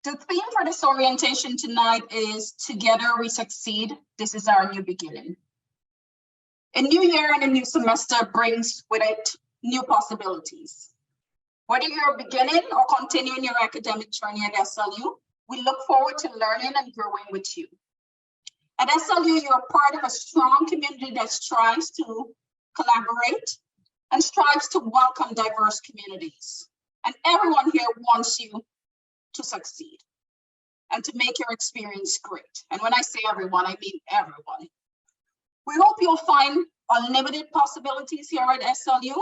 The theme for this orientation tonight is Together We Succeed. This is our new beginning. A new year and a new semester brings with it new possibilities. Whether you're beginning or continuing your academic journey at SLU, we look forward to learning and growing with you. At SLU, you're part of a strong community that strives to collaborate and strives to welcome diverse communities. And everyone here wants you to succeed and to make your experience great. And when I say everyone, I mean everyone. We hope you'll find unlimited possibilities here at SLU.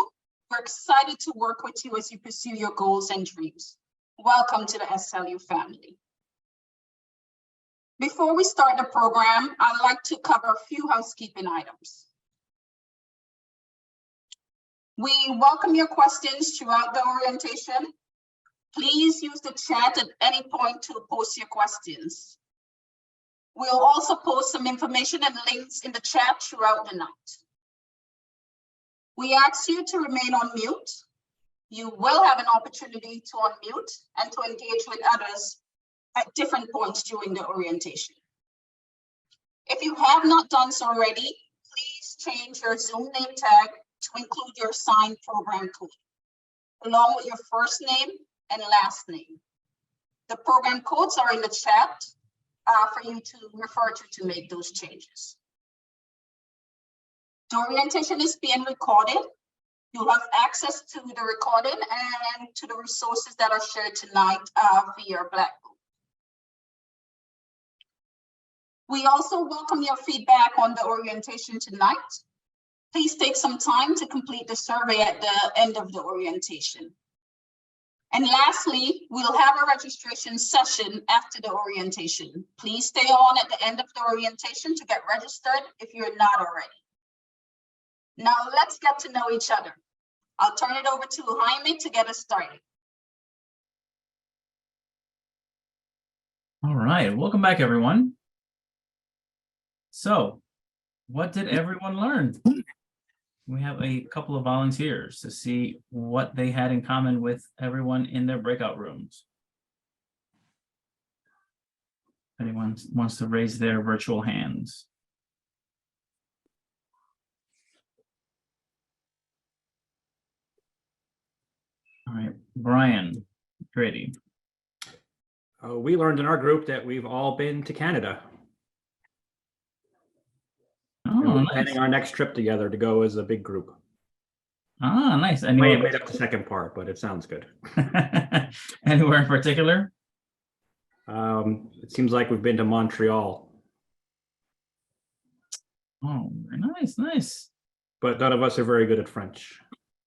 We're excited to work with you as you pursue your goals and dreams. Welcome to the SLU family. Before we start the program, I'd like to cover a few housekeeping items. We welcome your questions throughout the orientation. Please use the chat at any point to post your questions. We'll also post some information and links in the chat throughout the night. We ask you to remain on mute. You will have an opportunity to unmute and to engage with others at different points during the orientation. If you have not done so already, please change your Zoom name tag to include your assigned program code, along with your first name and last name. The program codes are in the chat for you to refer to make those changes. The orientation is being recorded. You'll have access to the recording and to the resources that are shared tonight via Blackboard. We also welcome your feedback on the orientation tonight. Please take some time to complete the survey at the end of the orientation. And lastly, we'll have a registration session after the orientation. Please stay on at the end of the orientation to get registered if you're not already. Now let's get to know each other. I'll turn it over to Jaime to get us started. All right, welcome back, everyone. So, what did everyone learn? We have a couple of volunteers to see what they had in common with everyone in their breakout rooms. Anyone wants to raise their virtual hands? All right, Brian, Grady. We learned in our group that we've all been to Canada. Oh, we're nice. planning our next trip together to go as a big group. Ah, nice. We ain't made up the second part, but it sounds good. Anywhere in particular? It seems like we've been to Montreal. Oh, very nice, nice. But none of us are very good at French.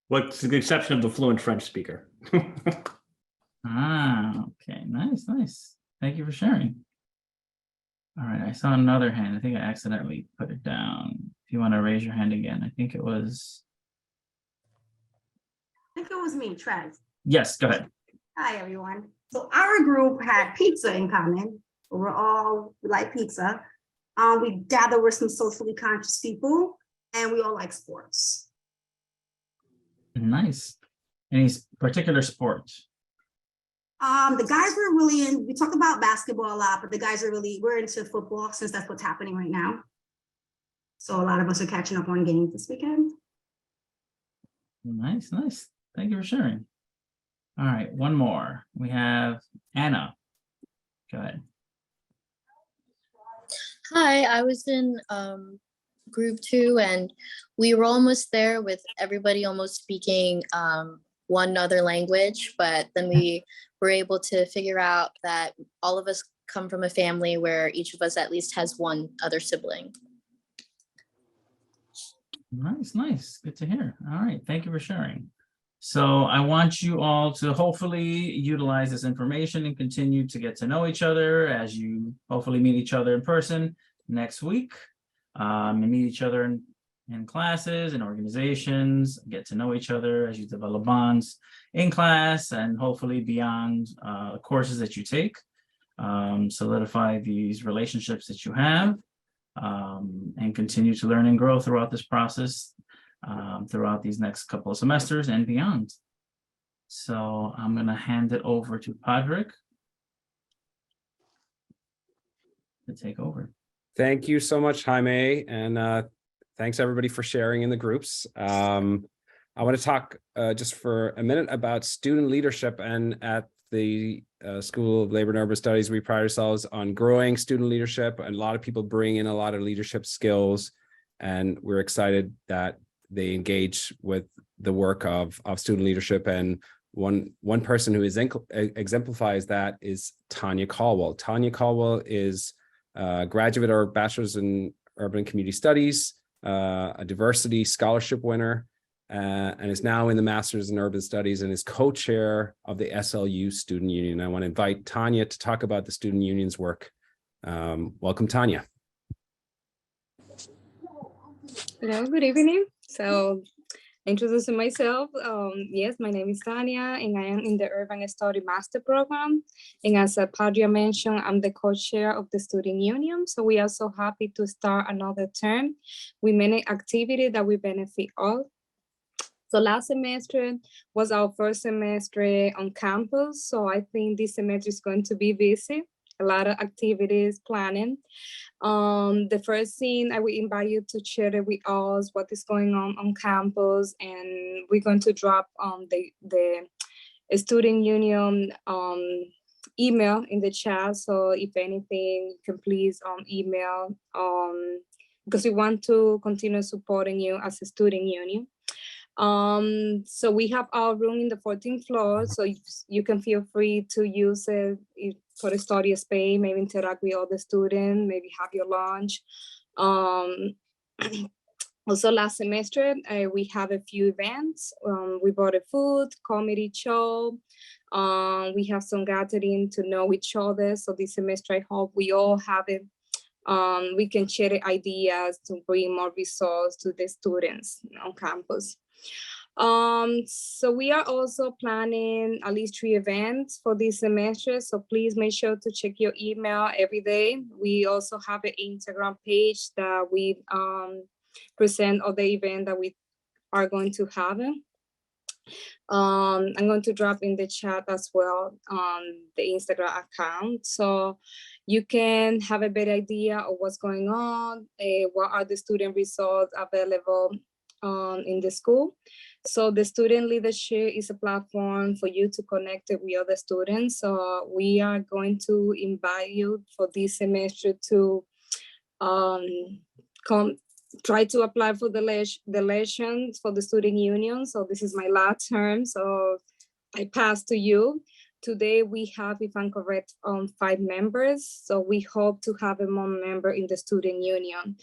With the exception of the fluent French speaker. Ah, okay, nice, nice. Thank you for sharing. All right, I saw another hand. I think I accidentally put it down. If you want to raise your hand again, I think it was. I think it was me, Trez. Yes, go ahead. Hi, everyone. So our group had pizza in common. We like pizza. We gather with some socially conscious people, and we all like sports. Nice. Any particular sports? The guys were really we talk about basketball a lot, but the guys we're into football since that's what's happening right now. So a lot of us are catching up on games this weekend. Nice, nice. Thank you for sharing. All right, one more. We have Anna. Go ahead. Hi, I was in group 2 and we were almost there with everybody almost speaking one other language, but then we were able to figure out that all of us come from a family where each of us at least has one other sibling. Nice, nice. Good to hear. All right, thank you for sharing. So I want you all to hopefully utilize this information and continue to get to know each other as you hopefully meet each other in person next week, and meet each other in classes and organizations, get to know each other as you develop bonds in class and hopefully beyond courses that you take. Solidify these relationships that you have, and continue to learn and grow throughout this process, throughout these next couple of semesters and beyond. So I'm going to hand it over to Padraig to take over. Thank you so much, Jaime, and thanks everybody for sharing in the groups. I want to talk just for a minute about student leadership, and at the School of Labor and Urban Studies, we pride ourselves on growing student leadership, and a lot of people bring in a lot of leadership skills, and we're excited that they engage with the work of student leadership. And one person who exemplifies that is Tanya Caldwell. Tanya Caldwell is a graduate or bachelor's in urban and community studies, a diversity scholarship winner, and is now in the master's in urban studies and is co-chair of the SLU Student Union. I want to invite Tanya to talk about the student union's work. Welcome, Tanya. Hello, good evening. So introducing myself, yes, my name is Tanya and I am in the Urban Study Master Program. And as Padria mentioned, I'm the co-chair of the Student Union. So we are so happy to start another term with many activities that we benefit all. So last semester was our first semester on campus. So I think this semester is going to be busy, a lot of activities, planning. The first thing I will invite you to share it with us what is going on campus, and we're going to drop the student union email in the chat. So if anything, you can please email because we want to continue supporting you as a student union. So we have our room in the 14th floor, so you can feel free to use it for the study space, maybe interact with other students, maybe have your lunch. Also last semester, we have a few events. We brought a food, comedy show. We have some gathering to know each other. So this semester, I hope we all have it. We can share ideas to bring more results to the students on campus. So we are also planning at least 3 events for this semester. So please make sure to check your email every day. We also have an Instagram page that we present all the event that we are going to have. I'm going to drop in the chat as well on the Instagram account. So you can have a better idea of what's going on, what are the student results available in the school. So the student leadership is a platform for you to connect with other students. So we are going to invite you for this semester to try to apply for the elections for the student union. So this is my last term, so I pass to you. Today we have, if I'm correct, 5 members. So we hope to have a more member in the student union.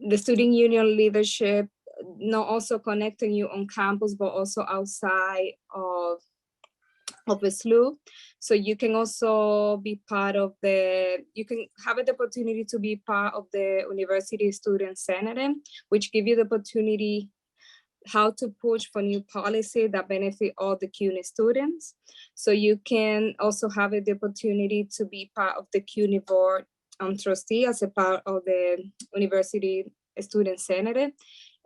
The student union leadership, not also connecting you on campus, but also outside of SLU. So you can also be part of you can have the opportunity to be part of the University Student Senate, which give you the opportunity how to push for new policy that benefit all the CUNY students. So you can also have the opportunity to be part of the CUNY board trustee as a part of the University Student Senate.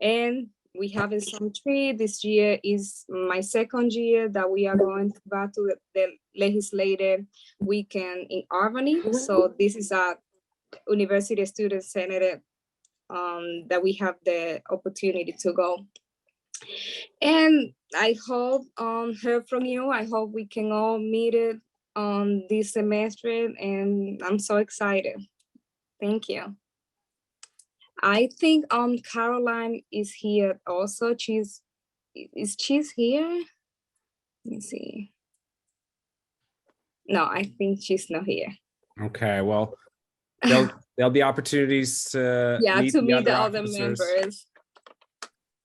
And we have a summary. This year is my 2nd year that we are going back to the legislative weekend in Albany. So this is a University Student Senate that we have the opportunity to go. And I hope hear from you. I hope we can all meet it this semester, and I'm so excited. Thank you. I think Caroline is here also. She's here? Let me see. No, I think she's not here. Okay, well, there'll be opportunities to meet the other members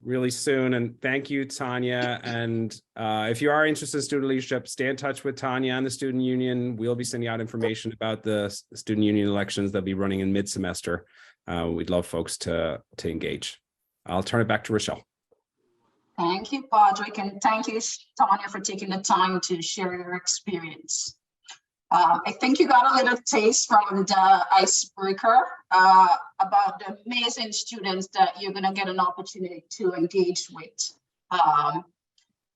really soon. And thank you, Tanya. And if you are interested in student leadership, stay in touch with Tanya and the Student Union. We'll be sending out information about the Student Union elections that'll be running in mid-semester. We'd love folks to engage. I'll turn it back to Rochelle. Thank you, Patrick, and thank you, Tanya, for taking the time to share your experience. I think you got a little taste from the icebreaker about the amazing students that you're going to get an opportunity to engage with.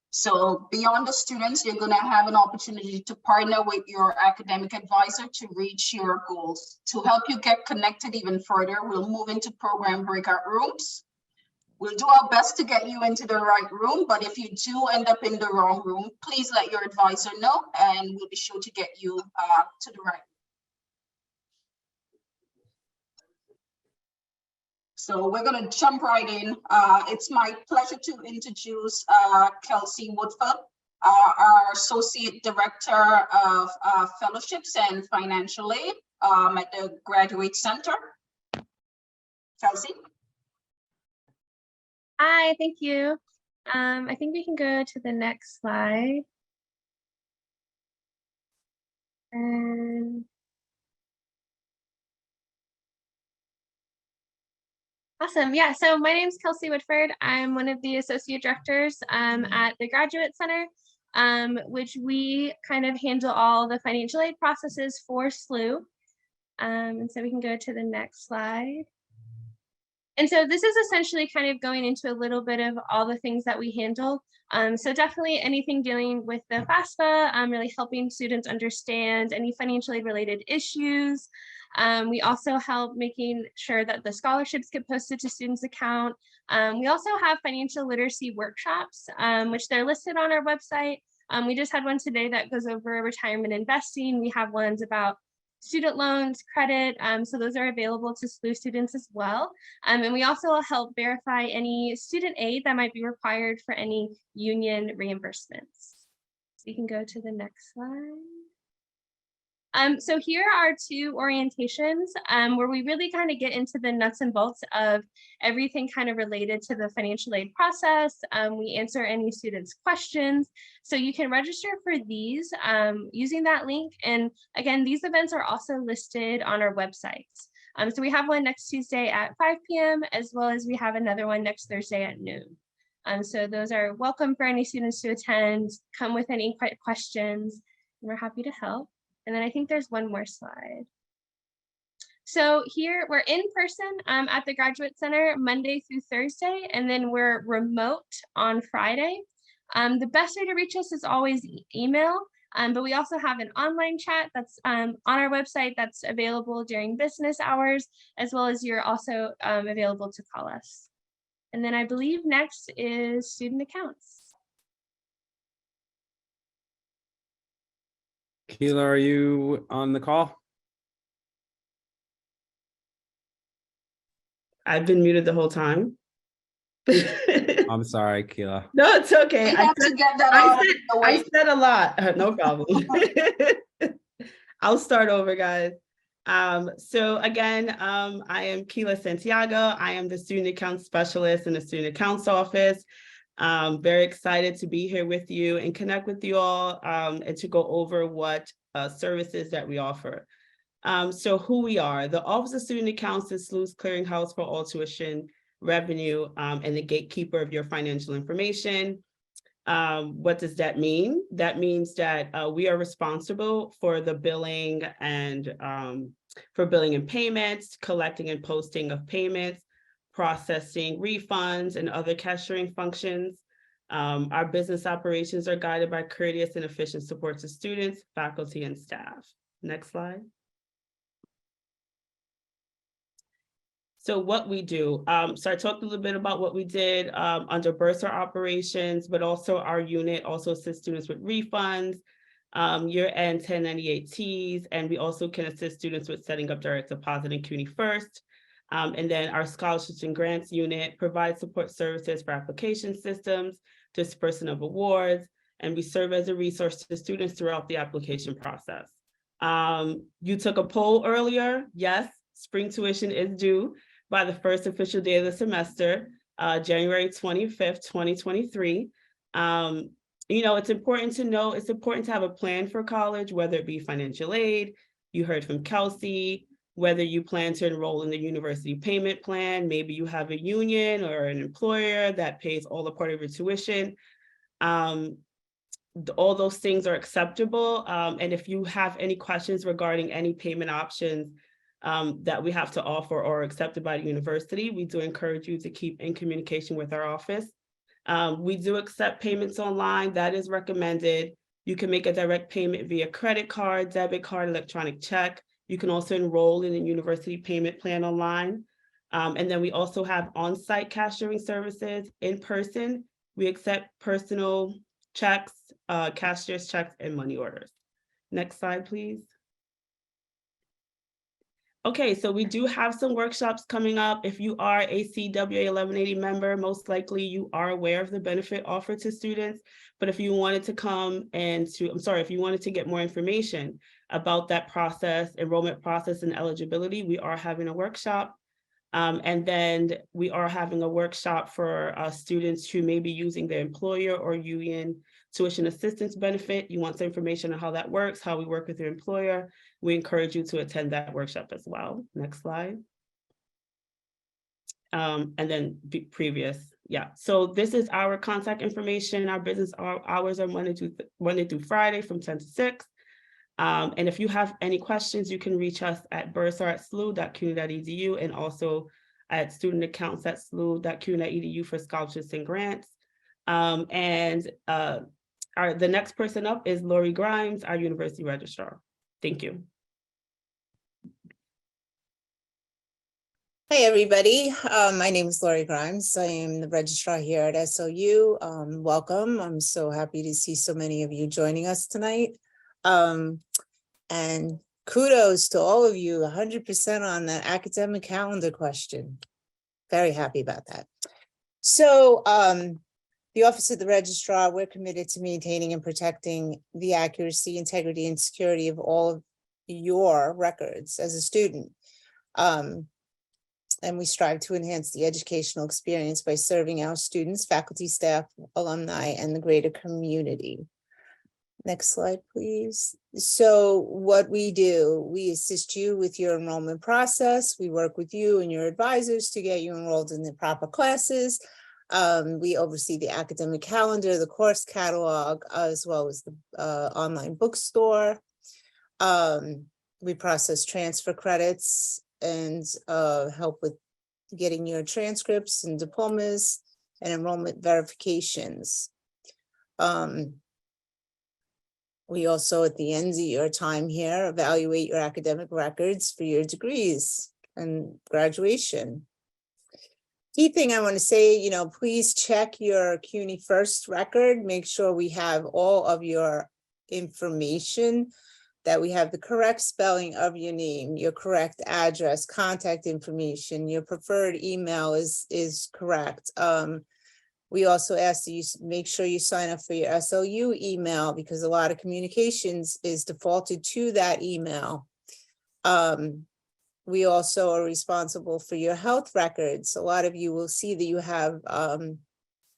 So beyond the students, you're going to have an opportunity to partner with your academic advisor to reach your goals. To help you get connected even further, we'll move into program breakout rooms. We'll do our best to get you into the right room, but if you do end up in the wrong room, please let your advisor know and we'll be sure to get you to the right. So we're going to jump right in. It's my pleasure to introduce Kelsey Woodford, our Associate Director of Fellowships and Financial Aid at the Graduate Center. Kelsey. Hi, thank you. I think we can go to the next slide. And awesome. Yeah, so my name is Kelsey Woodford. I'm one of the associate directors at the Graduate Center, which we kind of handle all the financial aid processes for SLU. And so we can go to the next slide. And so this is essentially kind of going into a little bit of all the things that we handle. So definitely anything dealing with the FAFSA, really helping students understand any financial aid related issues. We also help making sure that the scholarships get posted to students' account. We also have financial literacy workshops, which they're listed on our website. We just had one today that goes over retirement investing. We have ones about student loans, credit, so those are available to SLU students as well. And we also help verify any student aid that might be required for any union reimbursements. So you can go to the next slide. So here are two orientations where we really kind of get into the nuts and bolts of everything kind of related to the financial aid process. We answer any students' questions. So you can register for these using that link. And again, these events are also listed on our website. So we have one next Tuesday at 5 p.m. as well as we have another one next Thursday at noon. So those are welcome for any students to attend, come with any questions, and we're happy to help. And then I think there's one more slide. So here we're in person at the Graduate Center Monday through Thursday, and then we're remote on Friday. The best way to reach us is always email, but we also have an online chat that's on our website that's available during business hours, as well as you're also available to call us. And then I believe next is student accounts. Keela, are you on the call? I've been muted the whole time. I'm sorry, Keela. No, it's okay. We have to get that out of the way. I said a lot. No problem. I'll start over, guys. So again, I am Keila Santiago. I am the Student Accounts Specialist in the Student Accounts Office. Very excited to be here with you and connect with you all and to go over what services that we offer. So who we are. The Office of Student Accounts is SLU's clearinghouse for all tuition revenue and the gatekeeper of your financial information. What does that mean? That means that we are responsible for the billing and payments, collecting and posting of payments, processing refunds and other cashiering functions. Our business operations are guided by courteous and efficient support to students, faculty, and staff. Next slide. So what we do, so I talked a little bit about what we did under bursar operations, but also our unit also assists students with refunds, year-end 1098Ts, and we also can assist students with setting up direct deposit and CUNY First. And then our scholarships and grants unit provides support services for application systems, disbursement of awards, and we serve as a resource to students throughout the application process. You took a poll earlier. Yes, spring tuition is due by the first official day of the semester, January 25th, 2023. You know, it's important to know, it's important to have a plan for college, whether it be financial aid. You heard from Kelsey, whether you plan to enroll in the university payment plan, maybe you have a union or an employer that pays all or part of your tuition. All those things are acceptable. And if you have any questions regarding any payment options that we have to offer or accepted by the university, we do encourage you to keep in communication with our office. We do accept payments online. That is recommended. You can make a direct payment via credit card, debit card, electronic check. You can also enroll in a university payment plan online. And then we also have on-site cashiering services in person. We accept personal checks, cashier's checks, and money orders. Next slide, please. Okay, so we do have some workshops coming up. If you are a CWA 1180 member, most likely you are aware of the benefit offered to students. But if you wanted to come and if you wanted to get more information about that process, enrollment process and eligibility, we are having a workshop. And then we are having a workshop for students who may be using their employer or union tuition assistance benefit. You want some information on how that works, how we work with your employer. We encourage you to attend that workshop as well. Next slide. And then previous. Yeah, so this is our contact information. Our business hours are Monday through Friday from 10 to 6. And if you have any questions, you can reach us at bursar@slu.cuny.edu and also at studentaccounts@slu.cuny.edu for scholarships and grants. The next person up is Lori Grimes, our university registrar. Thank you. Hey, everybody. My name is Lori Grimes. I am the registrar here at SLU. Welcome. I'm so happy to see so many of you joining us tonight. And kudos to all of you, 100% on the academic calendar question. Very happy about that. So the Office of the Registrar, we're committed to maintaining and protecting the accuracy, integrity, and security of all of your records as a student. And we strive to enhance the educational experience by serving our students, faculty, staff, alumni, and the greater community. Next slide, please. So what we do, we assist you with your enrollment process. We work with you and your advisors to get you enrolled in the proper classes. We oversee the academic calendar, the course catalog, as well as the online bookstore. We process transfer credits and help with getting your transcripts and diplomas and enrollment verifications. We also, at the end of your time here, evaluate your academic records for your degrees and graduation. Key thing I want to say, please check your CUNY First record. Make sure we have all of your information, that we have the correct spelling of your name, your correct address, contact information, your preferred email is correct. We also ask that you make sure you sign up for your SLU email, because a lot of communications is defaulted to that email. We also are responsible for your health records. A lot of you will see that you have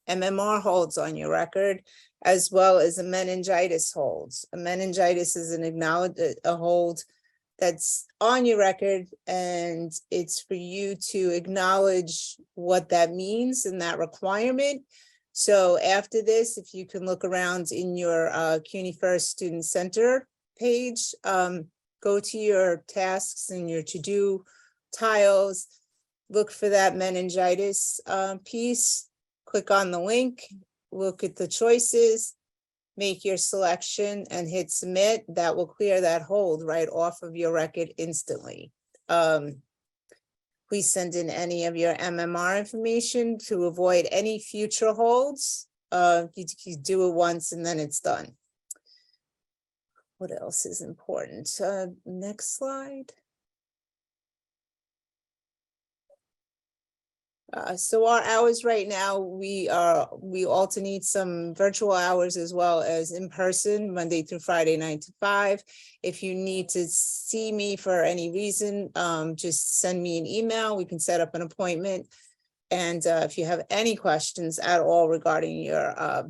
MMR holds on your record, as well as a meningitis holds. A meningitis is a hold that's on your record, and it's for you to acknowledge what that means and that requirement. So after this, if you can look around in your CUNY First Student Center page, go to your tasks and your to-do tiles, look for that meningitis piece, click on the link, look at the choices, make your selection and hit submit. That will clear that hold right off of your record instantly. Please send in any of your MMR information to avoid any future holds. You do it once and then it's done. What else is important? Next slide. So our hours right now, we alternate some virtual hours as well as in person, Monday through Friday, 9 to 5. If you need to see me for any reason, just send me an email. We can set up an appointment. And if you have any questions at all regarding your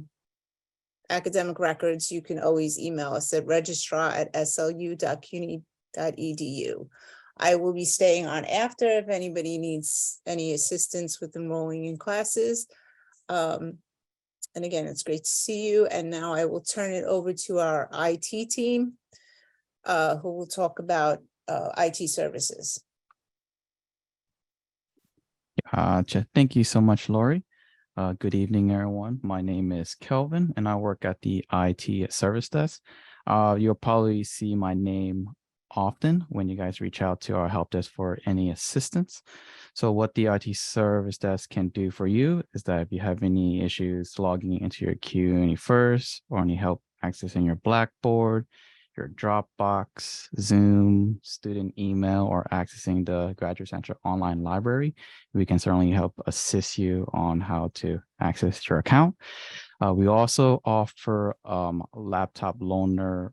academic records, you can always email us at registrar@slu.cuny.edu. I will be staying on after if anybody needs any assistance with enrolling in classes. And again, it's great to see you. And now I will turn it over to our IT team, who will talk about IT services. Gotcha. Thank you so much, Lori. Good evening, everyone. My name is Kelvin, and I work at the IT service desk. You'll probably see my name often when you guys reach out to our help desk for any assistance. So what the IT service desk can do for you is that if you have any issues logging into your Q first, or any help accessing your Blackboard, your Dropbox, Zoom, student email, or accessing the Graduate Center online library, we can certainly help assist you on how to access your account. We also offer laptop loaner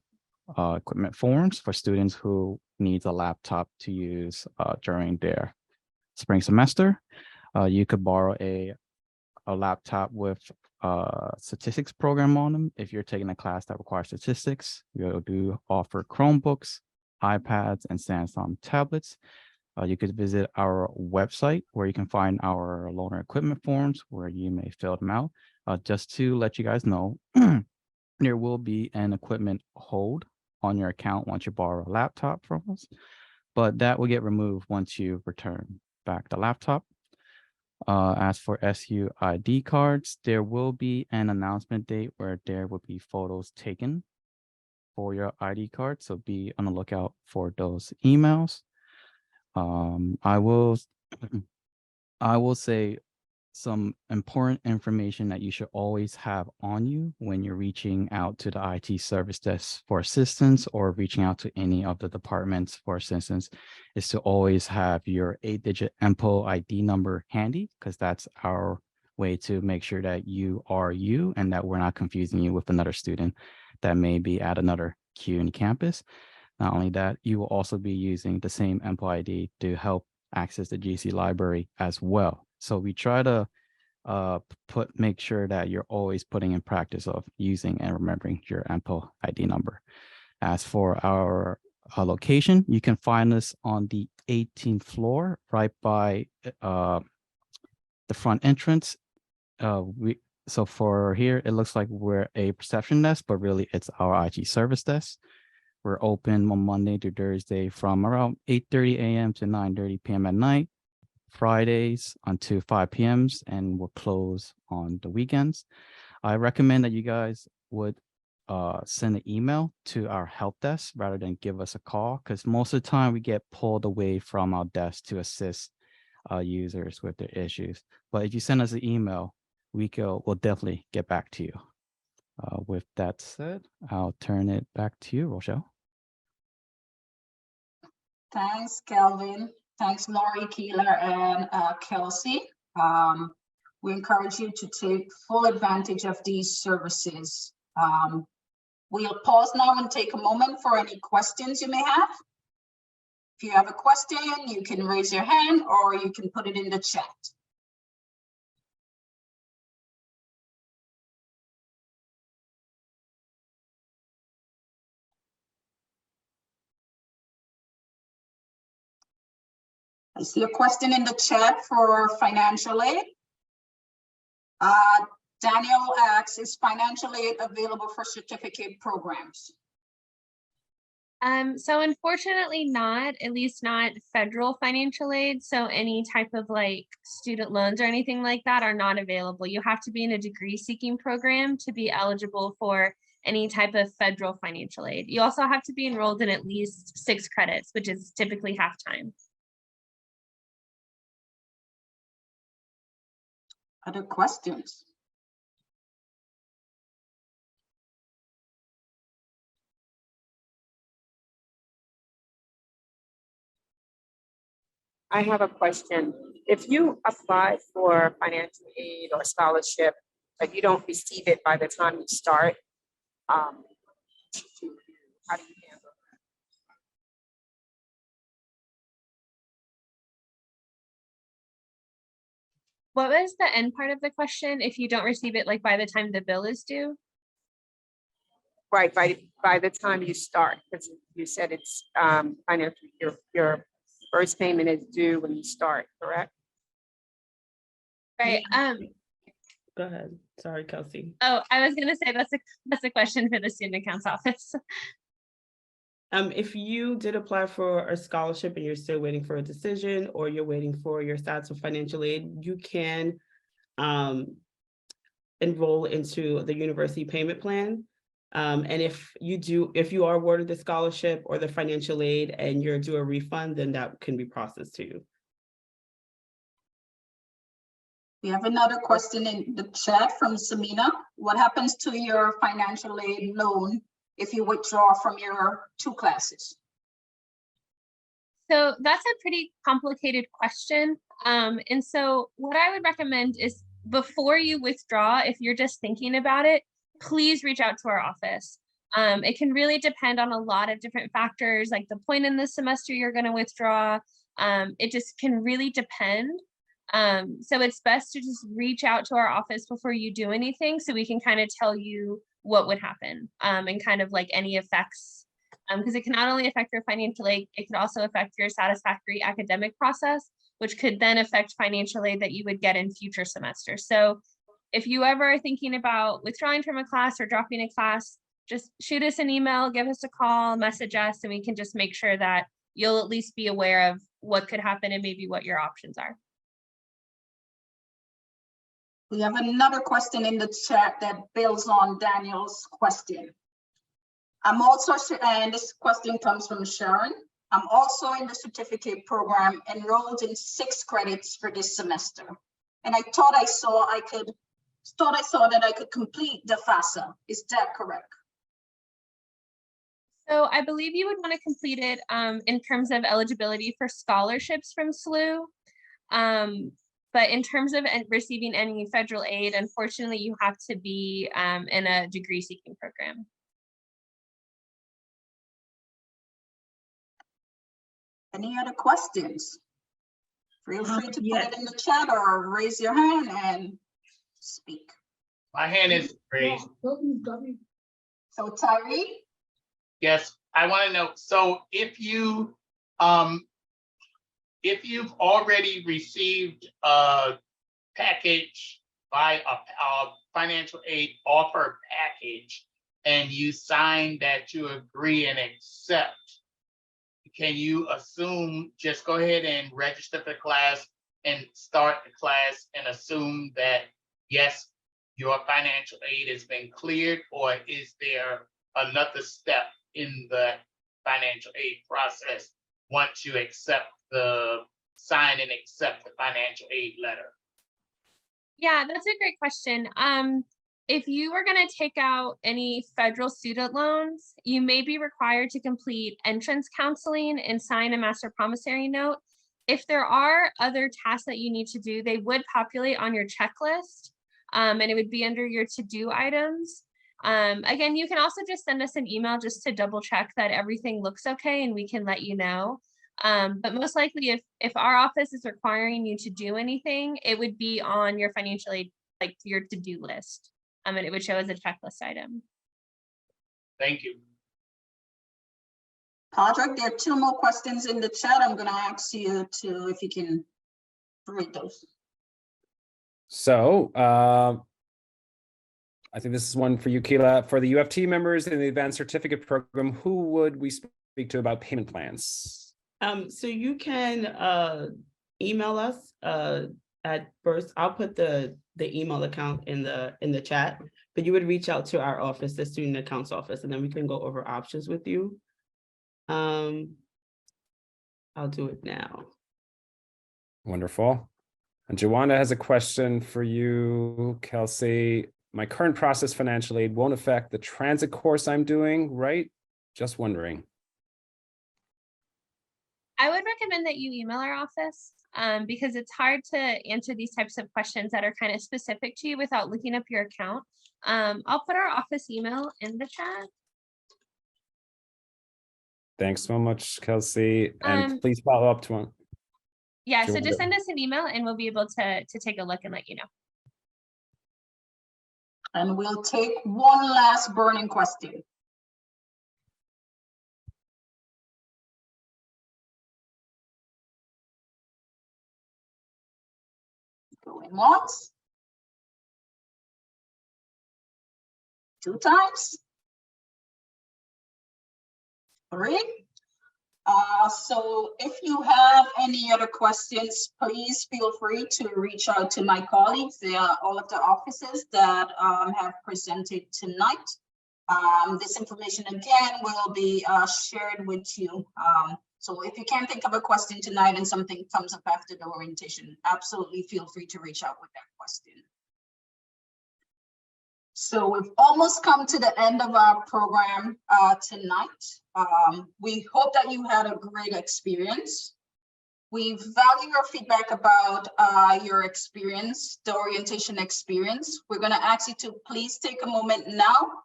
equipment forms for students who need a laptop to use during their spring semester. You could borrow a laptop with statistics program on them. If you're taking a class that requires statistics, we do offer Chromebooks, iPads, and Samsung tablets. You could visit our website where you can find our loaner equipment forms where you may fill them out. Just to let you guys know, there will be an equipment hold on your account once you borrow a laptop from us, but that will get removed once you return back the laptop. As for SU ID cards, there will be an announcement date where there will be photos taken for your ID card. So be on the lookout for those emails. I will say some important information that you should always have on you when you're reaching out to the IT service desk for assistance or reaching out to any of the departments for assistance is to always have your 8-digit MPO ID number handy, because that's our way to make sure that you are you and that we're not confusing you with another student that may be at another CUNY campus. Not only that, you will also be using the same MPO ID to help access the GC library as well. So we try to make sure that you're always putting in practice of using and remembering your MPO ID number. As for our location, you can find us on the 18th floor, right by the front entrance. So for here, it looks like we're a reception desk, but really it's our IT service desk. We're open on Monday to Thursday from around 8:30 a.m. to 9:30 p.m. at night, Fridays until 5 p.m. and we'll close on the weekends. I recommend that you guys would send an email to our help desk rather than give us a call, because most of the time we get pulled away from our desk to assist users with their issues. But if you send us an email, we'll definitely get back to you. With that said, I'll turn it back to you, Rochelle. Thanks, Kelvin. Thanks, Laurie, Keeler, and Kelsey. We encourage you to take full advantage of these services. We'll pause now and take a moment for any questions you may have. If you have a question, you can raise your hand or you can put it in the chat. I see a question in the chat for financial aid. Daniel asks, is financial aid available for certificate programs? So unfortunately not, at least not federal financial aid. So any type of like student loans or anything like that are not available. You have to be in a degree seeking program to be eligible for any type of federal financial aid. You also have to be enrolled in at least 6 credits, which is typically half time. Other questions? I have a question. If you apply for financial aid or scholarship, but you don't receive it by the time you start, how do you handle that? What was the end part of the question? If you don't receive it like by the time the bill is due? Right, by the time you start, because you said it's financial, your first payment is due when you start, correct? Right. Go ahead. Sorry, Kelsey. Oh, I was gonna say that's a question for the student accounts office. If you did apply for a scholarship and you're still waiting for a decision, or you're waiting for your status of financial aid, you can enroll into the university payment plan. And if you are awarded the scholarship or the financial aid and you're due a refund, then that can be processed to you. We have another question in the chat from Samina. What happens to your financial aid loan if you withdraw from your 2 classes? So that's a pretty complicated question. And so what I would recommend is before you withdraw, if you're just thinking about it, please reach out to our office. It can really depend on a lot of different factors, like the point in the semester you're going to withdraw. It just can really depend. So it's best to just reach out to our office before you do anything so we can kind of tell you what would happen and kind of like any effects, because it can not only affect your financial aid, it could also affect your satisfactory academic process, which could then affect financial aid that you would get in future semesters. So if you ever are thinking about withdrawing from a class or dropping a class, just shoot us an email, give us a call, message us, and we can just make sure that you'll at least be aware of what could happen and maybe what your options are. We have another question in the chat that builds on Daniel's question. I'm also, and this question comes from Sharon. I'm also in the certificate program, enrolled in 6 credits for this semester. And I thought I saw that I could complete the FAFSA. Is that correct? So I believe you would want to complete it in terms of eligibility for scholarships from SLU. But in terms of receiving any federal aid, unfortunately, you have to be in a degree seeking program. Any other questions? Feel free to put it in the chat or raise your hand and speak. My hand is raised. So Tyree? Yes, I want to know. So if you've already received a package by a financial aid offer package and you sign that you agree and accept, can you assume, just go ahead and register for class and start the class and assume that, yes, your financial aid has been cleared, or is there another step in the financial aid process once you sign and accept the financial aid letter? Yeah, that's a great question. If you are going to take out any federal student loans, you may be required to complete entrance counseling and sign a master promissory note. If there are other tasks that you need to do, they would populate on your checklist, and it would be under your to-do items. Again, you can also just send us an email just to double check that everything looks okay and we can let you know. But most likely if our office is requiring you to do anything, it would be on your financial aid, like your to-do list. And it would show as a checklist item. Thank you. Patrick, there are 2 more questions in the chat. I'm going to ask you to, if you can read those. So I think this is one for you, Keela. For the UFT members in the advanced certificate program, who would we speak to about payment plans? So you can email us at first. I'll put the email account in the chat, but you would reach out to our office, the student accounts office, and then we can go over options with you. I'll do it now. Wonderful. And Joanna has a question for you, Kelsey. My current process financial aid won't affect the transit course I'm doing, right? Just wondering. I would recommend that you email our office because it's hard to answer these types of questions that are kind of specific to you without looking up your account. I'll put our office email in the chat. Thanks so much, Kelsey. And please follow up to one. Yeah, so just send us an email and we'll be able to take a look and let you know. And we'll take one last burning question. Going once. 2 times. 3. So if you have any other questions, please feel free to reach out to my colleagues. They are all of the offices that have presented tonight. This information again will be shared with you. So if you can't think of a question tonight and something comes up after the orientation, absolutely feel free to reach out with that question. So we've almost come to the end of our program tonight. We hope that you had a great experience. We value your feedback about your experience, the orientation experience. We're going to ask you to please take a moment now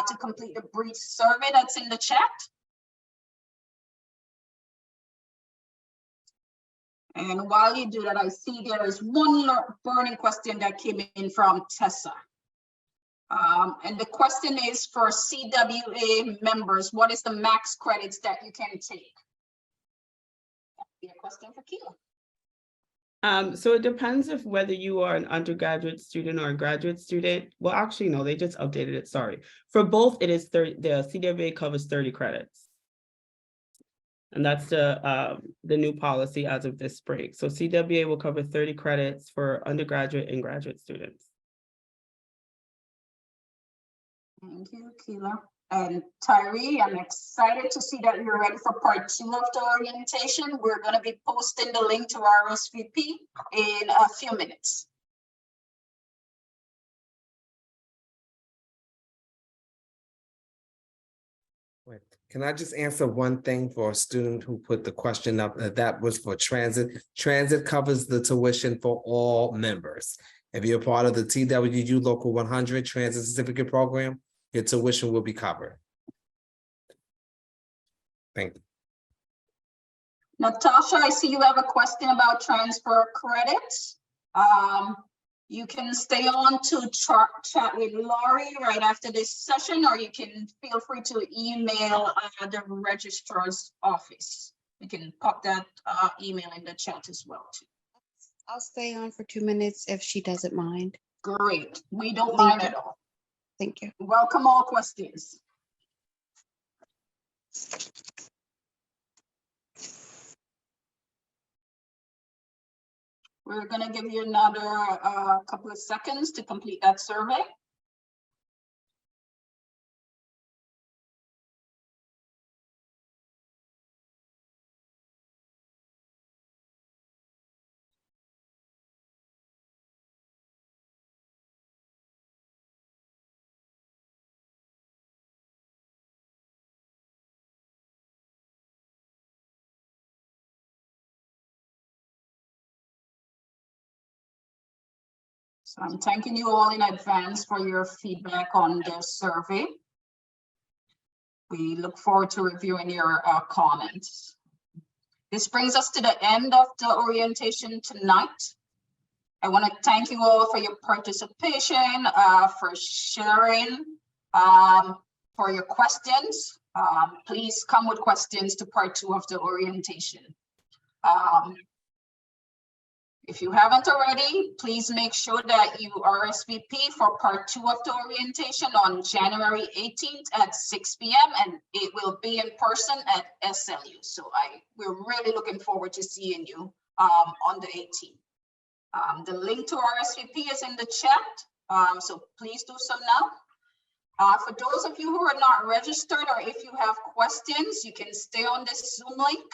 to complete the brief survey that's in the chat. And while you do that, I see there is one burning question that came in from Tessa. And the question is for CWA members, what is the max credits that you can take? That'd be a question for Keela. So it depends if whether you are an undergraduate student or a graduate student. Well, actually, no, they just updated it, sorry. For both, it is 30, the CWA covers 30 credits. And that's the new policy as of this break. So CWA will cover 30 credits for undergraduate and graduate students. Thank you, Keela. And Tyree, I'm excited to see that you're ready for part 2 of the orientation. We're going to be posting the link to our RSVP in a few minutes. Wait, can I just answer one thing for a student who put the question up? That was for transit. Transit covers the tuition for all members. If you're part of the TWU Local 100 Transit Certificate Program, your tuition will be covered. Thank you. Natasha, I see you have a question about transfer credits. You can stay on to chat with Laurie right after this session, or you can feel free to email the registrar's office. You can pop that email in the chat as well too. I'll stay on for 2 minutes if she doesn't mind. Great, we don't mind at all. Thank you. Welcome all questions. We're going to give you another couple of seconds to complete that survey. So I'm thanking you all in advance for your feedback on the survey. We look forward to reviewing your comments. This brings us to the end of the orientation tonight. I want to thank you all for your participation, for sharing, for your questions. Please come with questions to part 2 of the orientation. If you haven't already, please make sure that you RSVP for part 2 of the orientation on January 18th at 6 p.m. and it will be in person at SLU. So we're really looking forward to seeing you on the 18th. The link to RSVP is in the chat, so please do so now. For those of you who are not registered, or if you have questions, you can stay on this Zoom link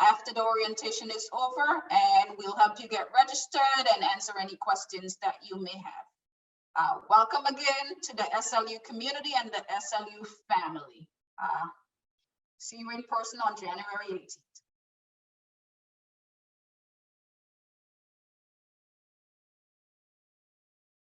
after the orientation is over, and we'll help you get registered and answer any questions that you may have. Welcome again to the SLU community and the SLU family. See you in person on January 18th.